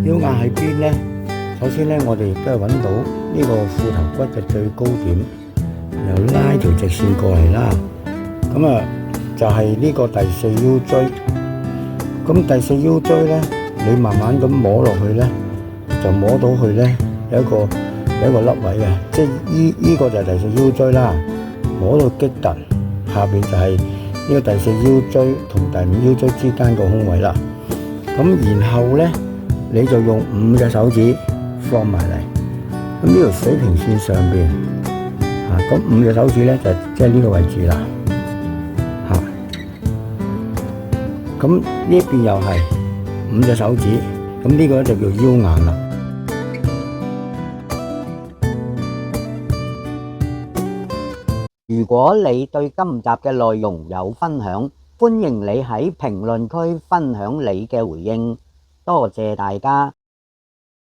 腰眼喺邊呢？首先呢，我哋亦都係揾到呢個褲頭骨嘅最高點，然後拉條直線過嚟啦。咁啊，就係呢個第四腰椎。咁第四腰椎呢，你慢慢咁摸落去呢，就摸到佢呢有一個凹位嘅，即係呢個就係第四腰椎啦。摸到激突，下邊就係呢個第四腰椎同第五腰椎之間個空位啦。咁然後呢，你就用5隻手指放埋嚟，咁呢條水平線上邊，咁5隻手指呢，就即係呢個位置啦，咁呢一邊又係5隻手指，咁呢個就叫腰眼啦。如果你對今集嘅內容有分享，歡迎你喺評論區分享你嘅回應，多謝大家。